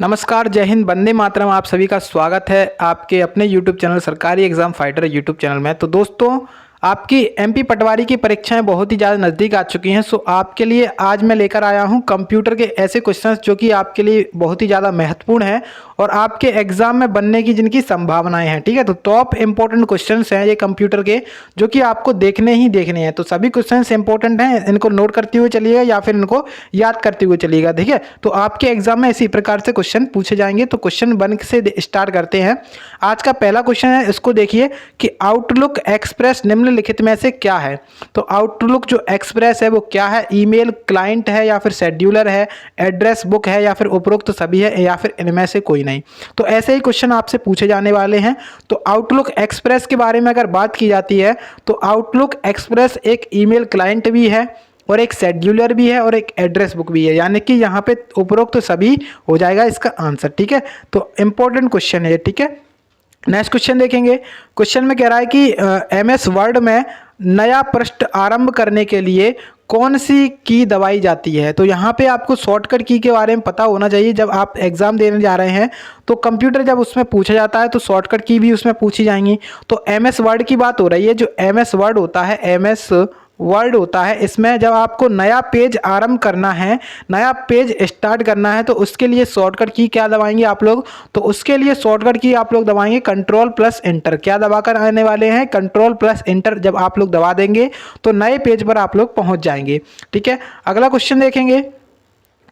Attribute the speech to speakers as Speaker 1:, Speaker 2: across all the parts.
Speaker 1: नमस्कार, जय हिंद, वंदे मातरम। आप सभी का स्वागत है आपके अपने यूट्यूब चैनल सरकारी एग्ज़ाम फाइटर यूट्यूब चैनल में। तो दोस्तों, आपकी एमपी पटवारी की परीक्षाएं बहुत ही ज़्यादा नज़दीक आ चुकी हैं। सो आपके लिए आज मैं लेकर आया हूं कंप्यूटर के ऐसे क्वेश्चंस जो कि आपके लिए बहुत ही ज़्यादा महत्वपूर्ण हैं और आपके एग्ज़ाम में बनने की जिनकी संभावनाएं हैं। ठीक है, तो टॉप इंपॉर्टेंट क्वेश्चंस हैं ये कंप्यूटर के, जो कि आपको देखने ही देखने हैं। तो सभी क्वेश्चंस इंपॉर्टेंट हैं, इनको नोट करते हुए चलिएगा या फिर इनको याद करते हुए चलिएगा। ठीक है, तो आपके एग्जाम में इसी प्रकार से क्वेश्चन पूछे जाएंगे। तो क्वेश्चन 1 से स्टार्ट करते हैं। आज का पहला क्वेश्चन है, इसको देखिए कि आउटलुक एक्सप्रेस निम्नलिखित में से क्या है। तो आउटलुक जो एक्सप्रेस है वो क्या है? ईमेल क्लाइंट है या फिर शेड्यूलर है, एड्रेस बुक है या फिर उपरोक्त सभी है या फिर इनमें से कोई नहीं। तो ऐसे ही क्वेश्चन आपसे पूछे जाने वाले हैं। तो आउटलुक एक्सप्रेस के बारे में अगर बात की जाती है तो आउटलुक एक्सप्रेस एक ईमेल क्लाइंट भी है और एक शेड्यूलर भी है और एक एड्रेस बुक भी है, यानी कि यहाँ पे उपरोक्त सभी हो जाएगा इसका आंसर। ठीक है, तो इंपॉर्टेंट क्वेश्चन है। ठीक है, नेक्स्ट क्वेश्चन देखेंगे। क्वेश्चन में कह रहा है कि एमएस वर्ड में नया पृष्ठ आरंभ करने के लिए कौन सी की दबाई जाती है। तो यहाँ पे आपको शॉर्टकट की के बारे में पता होना चाहिए। जब आप एग्जाम देने जा रहे हैं तो कंप्यूटर जब उसमें पूछा जाता है तो शॉर्टकट की भी उसमें पूछी जाएंगी। तो एमएस वर्ड की बात हो रही है। जो एमएस वर्ड होता है, एमएस वर्ड होता है, इसमें जब आपको नया पेज आरंभ करना है, नया पेज स्टार्ट करना है, तो उसके लिए शॉर्टकट की क्या दबाएंगे आप लोग? तो उसके लिए शॉर्टकट की आप लोग दबाएंगे कंट्रोल प्लस इंटर। क्या दबाकर आने वाले हैं? कंट्रोल प्लस इंटर जब आप लोग दबा देंगे तो नए पेज पर आप लोग पहुंच जाएंगे। ठीक है, अगला क्वेश्चन देखेंगे।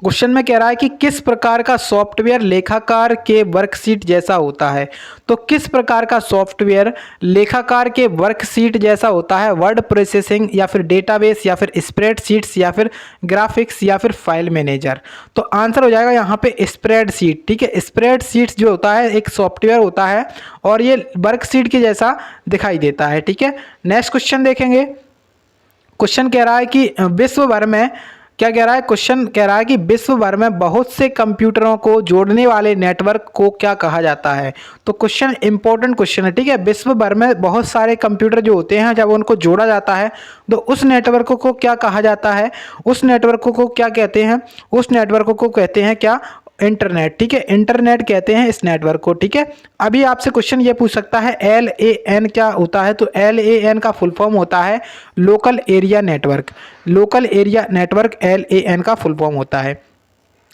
Speaker 1: क्वेश्चन में कह रहा है कि किस प्रकार का सॉफ्टवेयर लेखाकार के वर्कशीट जैसा होता है। तो किस प्रकार का सॉफ्टवेयर लेखाकार के वर्कशीट जैसा होता है? वर्ड प्रोसेसिंग या फिर डेटाबेस या फिर स्प्रेडशीट्स या फिर ग्राफिक्स या फिर फाइल मैनेजर। तो आंसर हो जाएगा यहाँ पे स्प्रेडशीट। ठीक है, स्प्रेडशीट्स जो होता है एक सॉफ्टवेयर होता है और ये वर्कशीट के जैसा दिखाई देता है। ठीक है, नेक्स्ट क्वेश्चन देखेंगे। क्वेश्चन कह रहा है कि विश्व भर में क्या कह रहा है? क्वेश्चन कह रहा है कि विश्व भर में बहुत से कंप्यूटरों को जोड़ने वाले नेटवर्क को क्या कहा जाता है। तो क्वेश्चन इंपॉर्टेंट क्वेश्चन है। ठीक है, विश्व भर में बहुत सारे कंप्यूटर जो होते हैं जब उनको जोड़ा जाता है तो उस नेटवर्क को क्या कहा जाता है? उस नेटवर्क को क्या कहते हैं? उस नेटवर्क को कहते हैं क्या? इंटरनेट। ठीक है, इंटरनेट कहते हैं इस नेटवर्क को। ठीक है, अभी आपसे क्वेश्चन ये पूछ सकता है LAN क्या होता है। तो LAN का फुल फॉर्म होता है local area network. Local area network LAN का फुल फॉर्म होता है।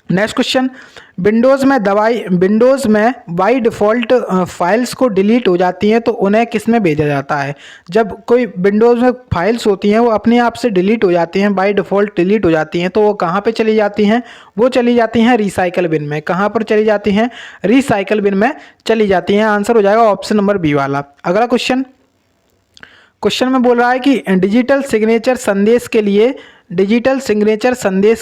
Speaker 1: नेक्स्ट क्वेश्चन, विंडोज़ में बाई डिफ़ॉल्ट फाइल्स को डिलीट हो जाती हैं तो उन्हें किस में भेजा जाता है। जब कोई विंडोज़ में फाइल्स होती हैं वो अपने आप से डिलीट हो जाती हैं, बाई डिफ़ॉल्ट डिलीट हो जाती हैं, तो वो कहाँ पे चली जाती हैं? वो चली जाती हैं रिसाइकल बिन में। कहाँ पर चली जाती हैं? रिसाइकल बिन में चली जाती हैं। आंसर हो जाएगा ऑप्शन नंबर बी वाला। अगला क्वेश्चन, क्वेश्चन में बोल रहा है कि डिजिटल सिग्नेचर संदेश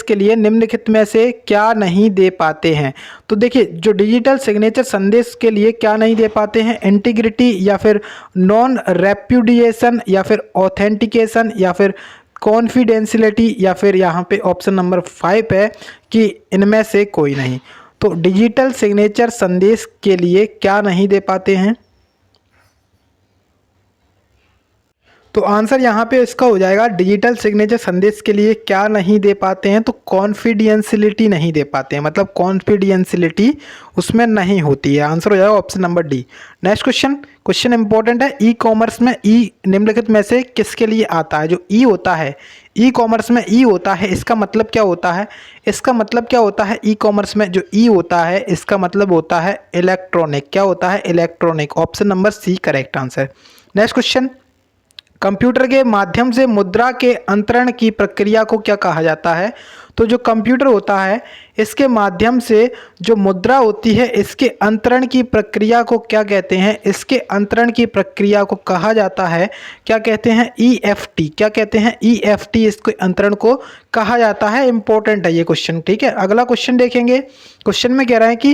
Speaker 1: के लिए निम्नलिखित में से क्या नहीं दे पाते हैं। तो देखिए, जो डिजिटल सिग्नेचर संदेश के लिए क्या नहीं दे पाते हैं? इंटीग्रिटी या फिर नॉन रेप्यूडिएशन या फिर ऑथेंटिकेशन या फिर कॉन्फिडेंशियलिटी या फिर यहाँ पे ऑप्शन नंबर 5 है कि इनमें से कोई नहीं। तो डिजिटल सिग्नेचर संदेश के लिए क्या नहीं दे पाते हैं? तो आंसर यहाँ पे इसका हो जाएगा डिजिटल सिग्नेचर संदेश के लिए क्या नहीं दे पाते हैं? तो कॉन्फिडेंशियलिटी नहीं दे पाते हैं, मतलब कॉन्फिडेंशियलिटी उसमें नहीं होती है। आंसर हो जाएगा option number D. Next question, question important है। ई कॉमर्स में ई निम्नलिखित में से किसके लिए आता है? जो ई होता है, ई कॉमर्स में ई होता है, इसका मतलब क्या होता है? इसका मतलब क्या होता है? ई कॉमर्स में जो ई होता है इसका मतलब होता है इलेक्ट्रॉनिक। क्या होता है? Electronic. Option number c correct answer. Next question, computer के माध्यम से मुद्रा के अंतरण की प्रक्रिया को क्या कहा जाता है। तो जो कंप्यूटर होता है इसके माध्यम से जो मुद्रा होती है इसके अंतरण की प्रक्रिया को क्या कहते हैं? इसके अंतरण की प्रक्रिया को कहा जाता है, क्या कहते हैं? EFT। क्या कहते हैं? EFT इसके अंतरण को कहा जाता है। इंपॉर्टेंट है ये क्वेश्चन। ठीक है, अगला क्वेश्चन देखेंगे। क्वेश्चन में कह रहा है कि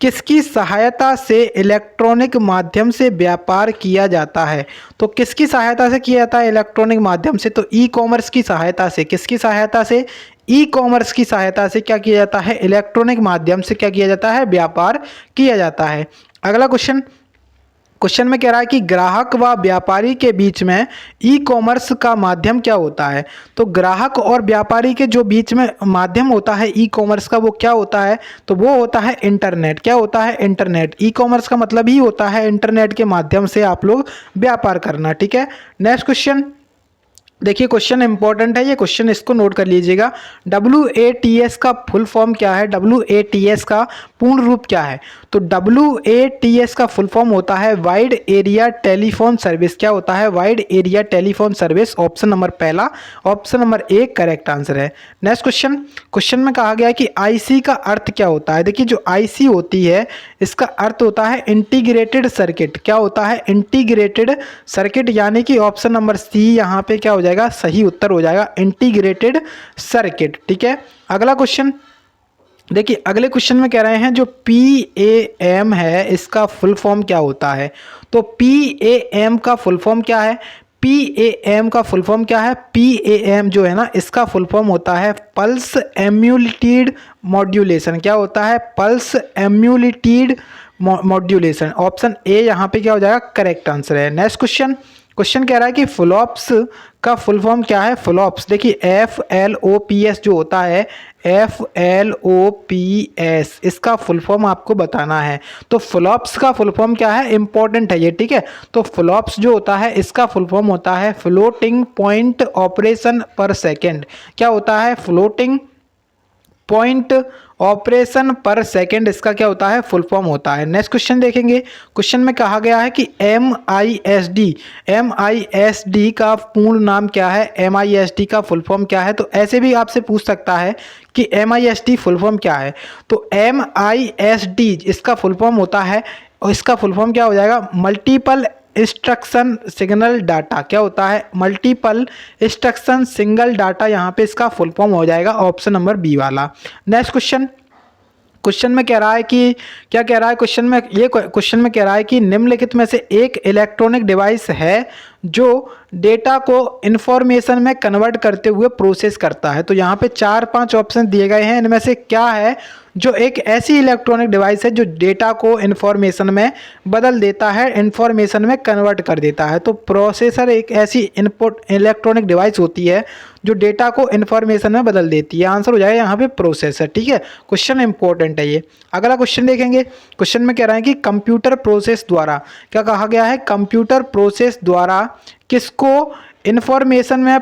Speaker 1: किसकी सहायता से इलेक्ट्रॉनिक माध्यम से व्यापार किया जाता है। तो किसकी सहायता से किया जाता है इलेक्ट्रॉनिक माध्यम से? तो ई कॉमर्स की सहायता से। किसकी सहायता से? ई कॉमर्स की सहायता से क्या किया जाता है? इलेक्ट्रॉनिक माध्यम से क्या किया जाता है? व्यापार किया जाता है। अगला क्वेश्चन, क्वेश्चन में कह रहा है कि ग्राहक व व्यापारी के बीच में ई कॉमर्स का माध्यम क्या होता है। तो ग्राहक और व्यापारी के जो बीच में माध्यम होता है ई कॉमर्स का, वो क्या होता है, तो वो होता है इंटरनेट। क्या होता है, इंटरनेट। ई कॉमर्स का मतलब ही होता है इंटरनेट के माध्यम से आप लोग व्यापार करना। ठीक है, नेक्स्ट क्वेश्चन देखिए, क्वेश्चन इंपॉर्टेंट है ये क्वेश्चन, इसको नोट कर लीजिएगा। WATS का फुल फॉर्म क्या है, WATS का पूर्ण रूप क्या है। तो WATS का फुल फॉर्म होता है वाइड एरिया टेलीफोन सर्विस। क्या होता है, wide area telephone service. Option number पहला, ऑप्शन नंबर एक करेक्ट आंसर है। नेक्स्ट क्वेश्चन, क्वेश्चन में कहा गया कि IC का अर्थ क्या होता है। देखिए, जो IC होती है इसका अर्थ होता है इंटीग्रेटेड सर्किट। क्या होता है, इंटीग्रेटेड सर्किट, यानी कि ऑप्शन नंबर सी यहाँ पे क्या हो जाएगा, सही उत्तर हो जाएगा, इंटीग्रेटेड सर्किट। ठीक है, अगला क्वेश्चन देखिए, अगले क्वेश्चन में कह रहे हैं जो PAM है इसका फुल फॉर्म क्या होता है। तो PAM का फुल फॉर्म क्या है, PAM का फुल फॉर्म क्या है, PAM जो है ना इसका फुल फॉर्म होता है पल्स एम्यूलेटेड मॉड्यूलेशन। क्या होता है, pulse emulated modulation. Option A यहाँ पे क्या हो जाएगा, करेक्ट आंसर है। नेक्स्ट क्वेश्चन, क्वेश्चन कह रहा है कि फ्लॉप्स का फुल फॉर्म क्या है। फ्लॉप्स देखिए, FLOPS जो होता है, FLOPS इसका फुल फॉर्म आपको बताना है। तो फ्लॉप्स का फुल फॉर्म क्या है, इंपॉर्टेंट है ये। ठीक है, तो फ्लॉप्स जो होता है इसका फुल फॉर्म होता है फ्लोटिंग पॉइंट ऑपरेशन पर सेकेंड। क्या होता है, फ्लोटिंग पॉइंट ऑपरेशन पर सेकेंड, इसका क्या होता है, फुल फॉर्म होता है। नेक्स्ट क्वेश्चन देखेंगे, क्वेश्चन में कहा गया है कि MISD का पूर्ण नाम क्या है, MISD का फुल फॉर्म क्या है। तो ऐसे भी आपसे पूछ सकता है कि MISD फुल फॉर्म क्या है। तो MISD इसका फुल फॉर्म होता है, और इसका फुल फॉर्म क्या हो जाएगा, मल्टीपल इंस्ट्रक्शन सिग्नल डाटा। क्या होता है, मल्टीपल इंस्ट्रक्शन सिंगल डाटा, यहाँ पे इसका फुल फॉर्म हो जाएगा ऑप्शन नंबर बी वाला। नेक्स्ट क्वेश्चन, क्वेश्चन में कह रहा है कि क्या कह रहा है, क्वेश्चन में कह रहा है कि निम्नलिखित में से एक इलेक्ट्रॉनिक डिवाइस है जो डेटा को इंफॉर्मेशन में कन्वर्ट करते हुए प्रोसेस करता है। तो यहाँ पे 4-5 ऑप्शन दिए गए हैं, इनमें से क्या है जो एक ऐसी इलेक्ट्रॉनिक डिवाइस है जो डेटा को इंफॉर्मेशन में बदल देता है, इंफॉर्मेशन में कन्वर्ट कर देता है। तो प्रोसेसर एक ऐसी इनपुट इलेक्ट्रॉनिक डिवाइस होती है जो डेटा को इंफॉर्मेशन में बदल देती है। आंसर हो जाएगा यहाँ पे प्रोसेसर। ठीक है, क्वेश्चन इंपॉर्टेंट है ये। अगला क्वेश्चन देखेंगे, क्वेश्चन में कह रहा है कि कंप्यूटर प्रोसेस द्वारा, क्या कहा गया है, कंप्यूटर प्रोसेस द्वारा किसको इंफॉर्मेशन में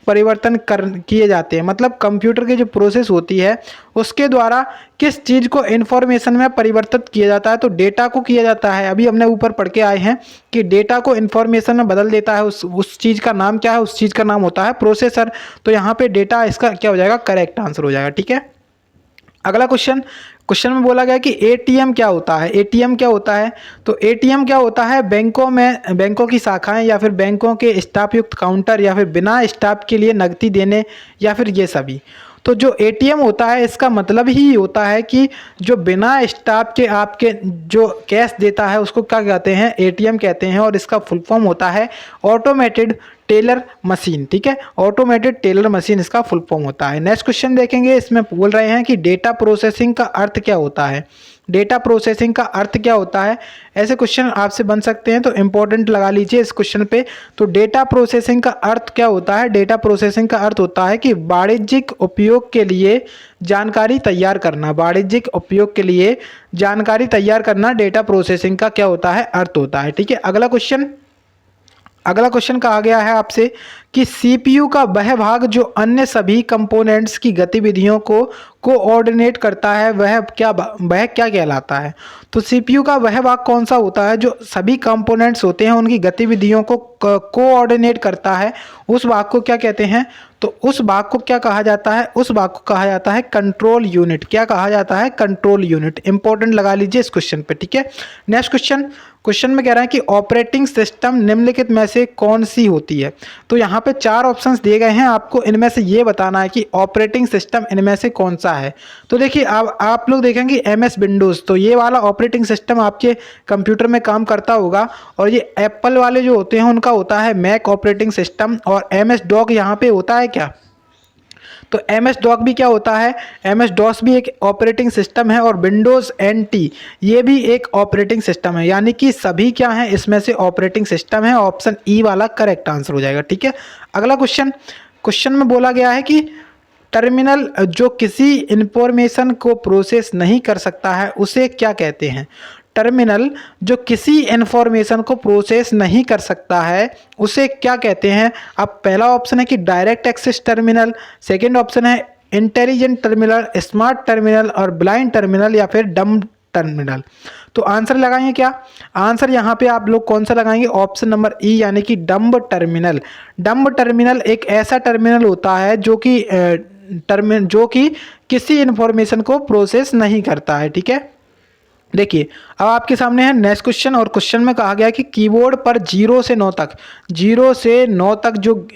Speaker 1: परिवर्तन किए जाते हैं। मतलब कंप्यूटर की जो प्रोसेस होती है उसके द्वारा किस चीज़ को इंफॉर्मेशन में परिवर्तित किया जाता है। तो डेटा को किया जाता है। अभी हमने ऊपर पढ़ के आए हैं कि डेटा को इंफॉर्मेशन में बदल देता है, उस चीज़ का नाम क्या है, उस चीज़ का नाम होता है प्रोसेसर। तो यहाँ पे डेटा इसका क्या हो जाएगा, करेक्ट आंसर हो जाएगा। ठीक है, अगला क्वेश्चन, क्वेश्चन में बोला गया कि ATM क्या होता है। ATM क्या होता है, तो ATM क्या होता है, बैंकों की शाखाएं या फिर बैंकों के स्टाफ युक्त काउंटर या फिर बिना स्टाफ के लिए नकदी देने या फिर ये सभी। तो जो ATM होता है इसका मतलब ही होता है कि जो बिना स्टाफ के आपके जो कैश देता है उसको क्या कहते हैं, ATM कहते हैं। और इसका फुल फॉर्म होता है ऑटोमेटेड टेलर मशीन। ठीक है, ऑटोमेटेड टेलर मशीन इसका फुल फॉर्म होता है। नेक्स्ट क्वेश्चन देखेंगे, इसमें बोल रहे हैं कि डेटा प्रोसेसिंग का अर्थ क्या होता है। डेटा प्रोसेसिंग का अर्थ क्या होता है, ऐसे क्वेश्चन आपसे बन सकते हैं, तो इंपॉर्टेंट लगा लीजिए इस क्वेश्चन पे। तो डेटा प्रोसेसिंग का अर्थ क्या होता है, डेटा प्रोसेसिंग का अर्थ होता है कि वाणिज्यिक उपयोग के लिए जानकारी तैयार करना। वाणिज्यिक उपयोग के लिए जानकारी तैयार करना डेटा प्रोसेसिंग का क्या होता है, अर्थ होता है। ठीक है, अगला क्वेश्चन कहा गया है आपसे कि CPU का वह भाग जो अन्य सभी कंपोनेंट्स की गतिविधियों को कोऑर्डिनेट करता है वह क्या कहलाता है। तो CPU का वह भाग कौन सा होता है जो सभी कंपोनेंट्स होते हैं उनकी गतिविधियों को कोऑर्डिनेट करता है, उस भाग को क्या कहते हैं। तो उस भाग को क्या कहा जाता है, उस भाग को कहा जाता है कंट्रोल यूनिट। क्या कहा जाता है, कंट्रोल यूनिट। इंपॉर्टेंट लगा लीजिए इस क्वेश्चन पे। ठीक है, नेक्स्ट क्वेश्चन में कह रहा है कि ऑपरेटिंग सिस्टम निम्नलिखित में से कौन सी होती है। तो यहाँ पे 4 ऑप्शंस दिए गए हैं, आपको इनमें से ये बताना है कि ऑपरेटिंग सिस्टम इनमें से कौन सा है। तो देखिए, आप लोग देखेंगे MS विंडोज़, तो ये वाला ऑपरेटिंग सिस्टम आपके कंप्यूटर में काम करता होगा। और ये एप्पल वाले जो होते हैं उनका होता है मैक ऑपरेटिंग सिस्टम। और MS DOS यहाँ पे होता है क्या, तो MS डॉक भी क्या होता है, MS DOS भी एक ऑपरेटिंग सिस्टम है और विंडोज़ NT ये भी एक ऑपरेटिंग सिस्टम है, यानी कि सभी क्या हैं इसमें से ऑपरेटिंग सिस्टम है। ऑप्शन ई वाला करेक्ट आंसर हो जाएगा। ठीक है, अगला क्वेश्चन में बोला गया है कि टर्मिनल जो किसी इंफॉर्मेशन को प्रोसेस नहीं कर सकता है उसे क्या कहते हैं। टर्मिनल जो किसी इंफॉर्मेशन को प्रोसेस नहीं कर सकता है उसे क्या कहते हैं। अब पहला ऑप्शन है कि direct access terminal, second option है इंटेलिजेंट टर्मिनल, स्मार्ट टर्मिनल और ब्लाइंड टर्मिनल या फिर डम टर्मिनल। तो आंसर लगाएंगे क्या, आंसर यहाँ पे आप लोग कौन सा लगाएंगे, ऑप्शन नंबर ई यानी कि डम्ब टर्मिनल। डम्ब टर्मिनल एक ऐसा टर्मिनल होता है जो कि किसी इंफॉर्मेशन को प्रोसेस नहीं करता है। ठीक है, देखिए अब आपके सामने है नेक्स्ट क्वेश्चन, और क्वेश्चन में कहा गया कि कीबोर्ड पर 0 से 9 तक जो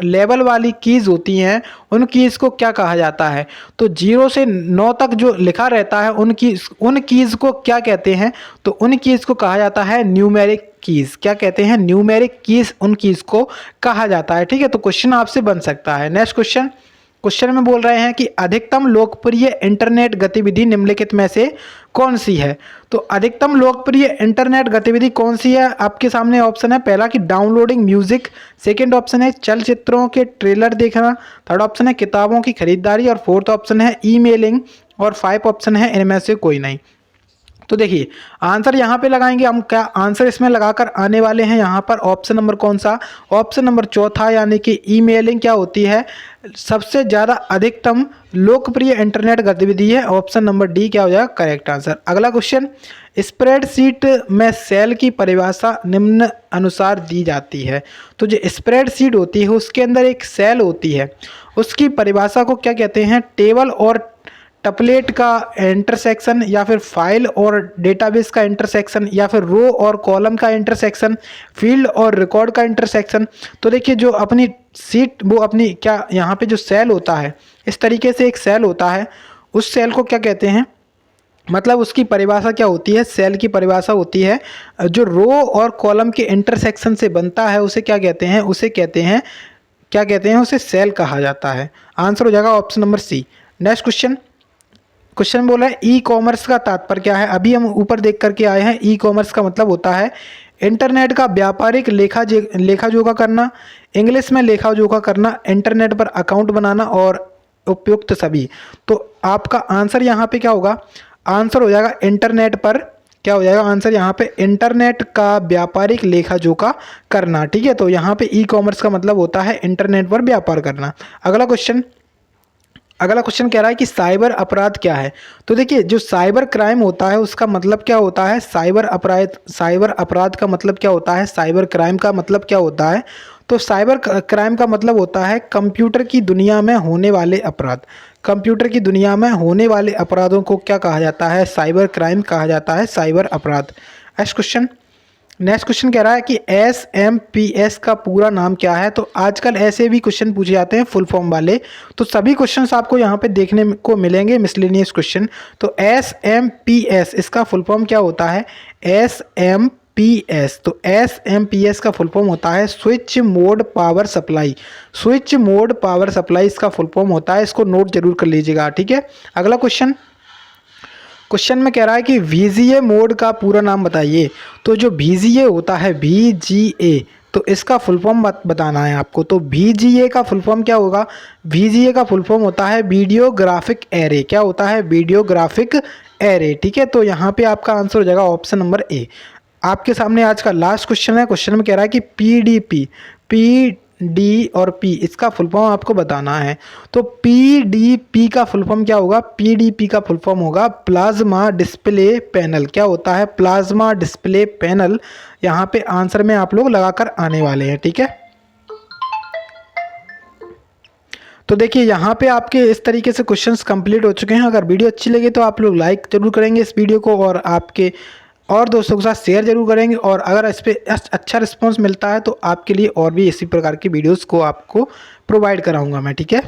Speaker 1: लेवल वाली कीज़ होती हैं उन कीज़ को क्या कहा जाता है। तो 0 से 9 तक जो लिखा रहता है उन कीज़ को क्या कहते हैं, तो उन कीज़ को कहा जाता है न्यूमेरिक कीज़। क्या कहते हैं, न्यूमेरिक कीज़ उन कीज़ को कहा जाता है। ठीक है, तो क्वेश्चन आपसे बन सकता है। नेक्स्ट क्वेश्चन में बोल रहे हैं कि अधिकतम लोकप्रिय इंटरनेट गतिविधि निम्नलिखित में से कौन सी है। तो अधिकतम लोकप्रिय इंटरनेट गतिविधि कौन सी है, आपके सामने ऑप्शन है पहला कि डाउनलोडिंग म्यूजिक, सेकंड ऑप्शन है चलचित्रों के ट्रेलर देखना, थर्ड ऑप्शन है किताबों की खरीदारी और फोर्थ ऑप्शन है ईमेलिंग और 5 ऑप्शन है इनमें से कोई नहीं। तो देखिए आंसर यहाँ पे लगाएंगे हम, क्या आंसर इसमें लगाकर आने वाले हैं यहाँ पर ऑप्शन नंबर कौन सा, ऑप्शन नंबर चौथा, यानी कि ईमेलिंग क्या होती है, सबसे ज़्यादा अधिकतम लोकप्रिय इंटरनेट गतिविधि है। ऑप्शन नंबर डी क्या हो जाएगा करेक्ट आंसर। अगला क्वेश्चन, स्प्रेडशीट में सेल की परिभाषा निम्न अनुसार दी जाती है। तो जो स्प्रेडशीट होती है उसके अंदर एक सेल होती है, उसकी परिभाषा को क्या कहते हैं, टेबल और टपलेट का इंटरसेक्शन या फिर फाइल और डेटाबेस का इंटरसेक्शन या फिर रो और कॉलम का इंटरसेक्शन, फील्ड और रिकॉर्ड का इंटरसेक्शन। तो देखिए जो अपनी सीट वो अपनी क्या यहाँ पे जो सेल होता है इस तरीके से एक सेल होता है, उस सेल को क्या कहते हैं, मतलब उसकी परिभाषा क्या होती है, सेल की परिभाषा होती है जो रो और कॉलम के इंटरसेक्शन से बनता है उसे क्या कहते हैं, उसे सेल कहा जाता है। आंसर हो जाएगा option number c. Next question बोला है ई कॉमर्स का तात्पर्य क्या है। अभी हम ऊपर देख करके आए हैं, ई कॉमर्स का मतलब होता है इंटरनेट का व्यापारिक लेखा जोखा करना, इंग्लिश में लेखा जोखा करना, इंटरनेट पर अकाउंट बनाना और उपयुक्त सभी। तो आपका आंसर यहाँ पे क्या होगा, आंसर हो जाएगा इंटरनेट पर, क्या हो जाएगा आंसर यहाँ पे इंटरनेट का व्यापारिक लेखा जोखा करना। ठीक है, तो यहाँ पे ई कॉमर्स का मतलब होता है इंटरनेट पर व्यापार करना। अगला क्वेश्चन कह रहा है कि साइबर अपराध क्या है। तो देखिए जो साइबर क्राइम होता है उसका मतलब क्या होता है, साइबर अपराध का मतलब क्या होता है, साइबर क्राइम का मतलब क्या होता है। तो साइबर क्राइम का मतलब होता है कंप्यूटर की दुनिया में होने वाले अपराध। कंप्यूटर की दुनिया में होने वाले अपराधों को क्या कहा जाता है, साइबर क्राइम कहा जाता है, साइबर अपराध। नेक्स्ट क्वेश्चन कह रहा है कि SMPS का पूरा नाम क्या है। तो आजकल ऐसे भी क्वेश्चन पूछे जाते हैं फुल फॉर्म वाले, तो सभी क्वेश्चंस आपको यहाँ पे देखने को मिलेंगे मिसलेनियस क्वेश्चन। तो SMPS इसका फुल फॉर्म क्या होता है, SMPS। तो SMPS का फुल फॉर्म होता है switch mode power supply. Switch mode power supply इसका फुल फॉर्म होता है, इसको नोट जरूर कर लीजिएगा। ठीक है, अगला क्वेश्चन में कह रहा है कि VGA मोड का पूरा नाम बताइए। तो जो VGA होता है VGA, तो इसका फुल फॉर्म बताना है आपको। तो VGA का फुल फॉर्म क्या होगा, VGA का फुल फॉर्म होता है वीडियो ग्राफिक एरे। क्या होता है, वीडियो ग्राफिक एरे। ठीक है, तो यहाँ पे आपका आंसर हो जाएगा ऑप्शन नंबर ए। आपके सामने आज का लास्ट क्वेश्चन है। क्वेश्चन में कह रहा है कि PD और P इसका फुल फॉर्म आपको बताना है। तो PDP का फुल फॉर्म क्या होगा, PDP का फुल फॉर्म होगा प्लाज्मा डिस्प्ले पैनल। क्या होता है, प्लाज्मा डिस्प्ले पैनल। यहाँ पे आंसर में आप लोग लगाकर आने वाले हैं। ठीक है, तो देखिए यहाँ पे आपके इस तरीके से क्वेश्चंस कंप्लीट हो चुके हैं। अगर वीडियो अच्छी लगे तो आप लोग लाइक जरूर करेंगे इस वीडियो को, और आपके और दोस्तों के साथ शेयर जरूर करेंगे। और अगर इस पर अच्छा रिस्पांस मिलता है तो आपके लिए और भी इसी प्रकार की वीडियोस को आपको प्रोवाइड कराऊंगा मैं। ठीक है।